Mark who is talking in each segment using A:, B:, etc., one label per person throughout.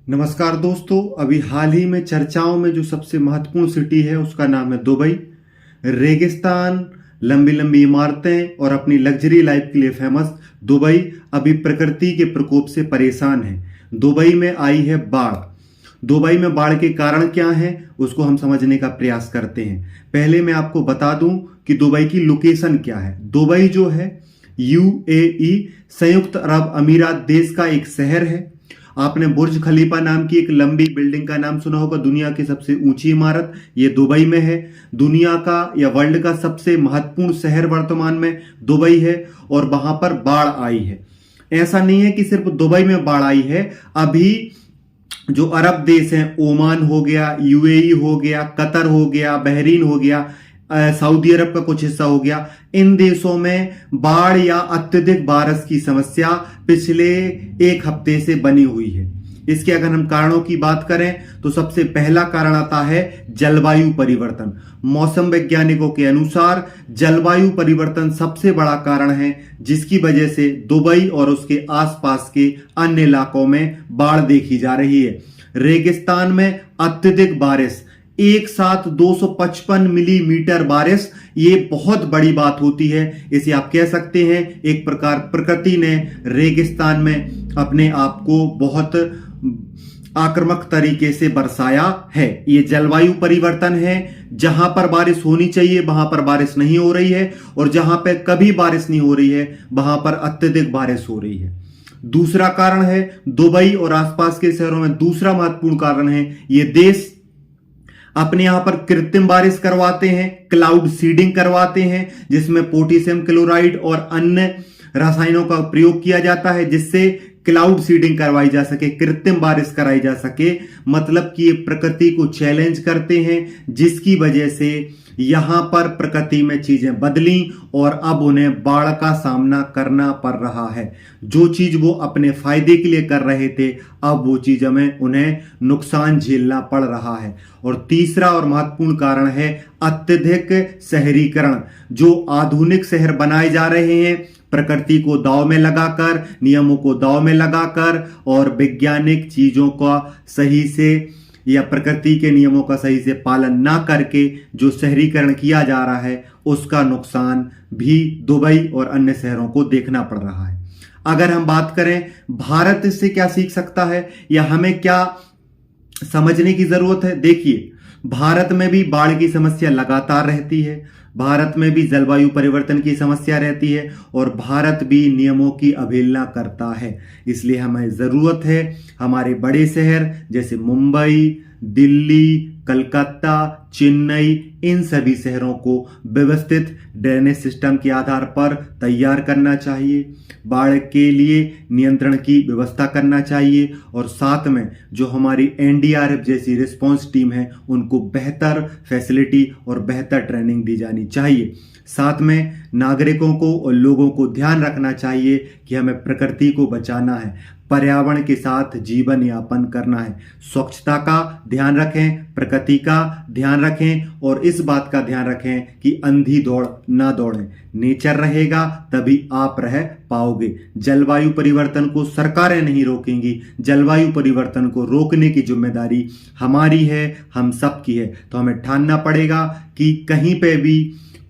A: नमस्कार दोस्तों। अभी हाल ही में चर्चाओं में जो सबसे महत्वपूर्ण सिटी है उसका नाम है दुबई। रेगिस्तान, लंबी लंबी इमारतें और अपनी लग्जरी लाइफ के लिए फेमस दुबई अभी प्रकृति के प्रकोप से परेशान है। दुबई में आई है बाढ़। दुबई में बाढ़ के कारण क्या हैं उसको हम समझने का प्रयास करते हैं। पहले मैं आपको बता दूं कि दुबई की लोकेशन क्या है। दुबई जो है यूएई संयुक्त अरब अमीरात देश का एक शहर है। आपने बुर्ज खलीफा नाम की एक लंबी बिल्डिंग का नाम सुना होगा। दुनिया की सबसे ऊंची इमारत ये दुबई में है। दुनिया का या वर्ल्ड का सबसे महत्वपूर्ण शहर वर्तमान में दुबई है और वहां पर बाढ़ आई है। ऐसा नहीं है कि सिर्फ दुबई में बाढ़ आई है, अभी जो अरब देश हैं, ओमान हो गया, यूएई हो गया, कतर हो गया, बहरीन हो गया, सऊदी अरब का कुछ हिस्सा हो गया, इन देशों में बाढ़ या अत्यधिक बारिश की समस्या पिछले एक हफ्ते से बनी हुई है। इसके अगर हम कारणों की बात करें तो सबसे पहला कारण आता है जलवायु परिवर्तन। मौसम वैज्ञानिकों के अनुसार जलवायु परिवर्तन सबसे बड़ा कारण है जिसकी वजह से दुबई और उसके आसपास के अन्य इलाकों में बाढ़ देखी जा रही है। रेगिस्तान में अत्यधिक बारिश, एक साथ 255 मिलीमीटर बारिश, ये बहुत बड़ी बात होती है। इसे आप कह सकते हैं एक प्रकार प्रकृति ने रेगिस्तान में अपने आप को बहुत आक्रामक तरीके से बरसाया है। ये जलवायु परिवर्तन है। जहां पर बारिश होनी चाहिए वहां पर बारिश नहीं हो रही है और जहां पर कभी बारिश नहीं हो रही है वहां पर अत्यधिक बारिश हो रही है। दूसरा कारण है दुबई और आसपास के शहरों में, दूसरा महत्वपूर्ण कारण है ये देश अपने यहां पर कृत्रिम बारिश करवाते हैं, क्लाउड सीडिंग करवाते हैं, जिसमें पोटेशियम क्लोराइड और अन्य रसायनों का प्रयोग किया जाता है जिससे क्लाउड सीडिंग करवाई जा सके, कृत्रिम बारिश कराई जा सके। मतलब कि ये प्रकृति को चैलेंज करते हैं जिसकी वजह से यहां पर प्रकृति में चीजें बदली और अब उन्हें बाढ़ का सामना करना पड़ रहा है। जो चीज वो अपने फायदे के लिए कर रहे थे अब वो चीज में उन्हें नुकसान झेलना पड़ रहा है। और तीसरा और महत्वपूर्ण कारण है अत्यधिक शहरीकरण। जो आधुनिक शहर बनाए जा रहे हैं प्रकृति को दांव में लगाकर, नियमों को दांव में लगाकर और वैज्ञानिक चीजों का सही से या प्रकृति के नियमों का सही से पालन ना करके जो शहरीकरण किया जा रहा है उसका नुकसान भी दुबई और अन्य शहरों को देखना पड़ रहा है। अगर हम बात करें भारत इससे क्या सीख सकता है या हमें क्या समझने की जरूरत है, देखिए भारत में भी बाढ़ की समस्या लगातार रहती है, भारत में भी जलवायु परिवर्तन की समस्या रहती है और भारत भी नियमों की अवहेलना करता है। इसलिए हमें जरूरत है हमारे बड़े शहर जैसे मुंबई, दिल्ली, कलकत्ता, चेन्नई, इन सभी शहरों को व्यवस्थित ड्रेनेज सिस्टम के आधार पर तैयार करना चाहिए, बाढ़ के लिए नियंत्रण की व्यवस्था करना चाहिए और साथ में जो हमारी एनडीआरएफ जैसी रिस्पांस टीम है उनको बेहतर फैसिलिटी और बेहतर ट्रेनिंग दी जानी चाहिए। साथ में नागरिकों को और लोगों को ध्यान रखना चाहिए कि हमें प्रकृति को बचाना है, पर्यावरण के साथ जीवन यापन करना है, स्वच्छता का ध्यान रखें, प्रकृति का ध्यान रखें और इस बात का ध्यान रखें कि अंधी दौड़ ना दौड़ें। नेचर रहेगा तभी आप रह पाओगे। जलवायु परिवर्तन को सरकारें नहीं रोकेंगी, जलवायु परिवर्तन को रोकने की जिम्मेदारी हमारी है, हम सब की है। तो हमें ठानना पड़ेगा कि कहीं पे भी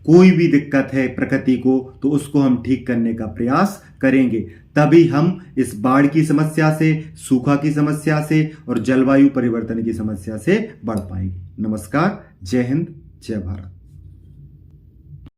A: कोई भी दिक्कत है प्रकृति को तो उसको हम ठीक करने का प्रयास करेंगे, तभी हम इस बाढ़ की समस्या से, सूखा की समस्या से और जलवायु परिवर्तन की समस्या से बढ़ पाएंगे। नमस्कार, जय हिंद, जय भारत।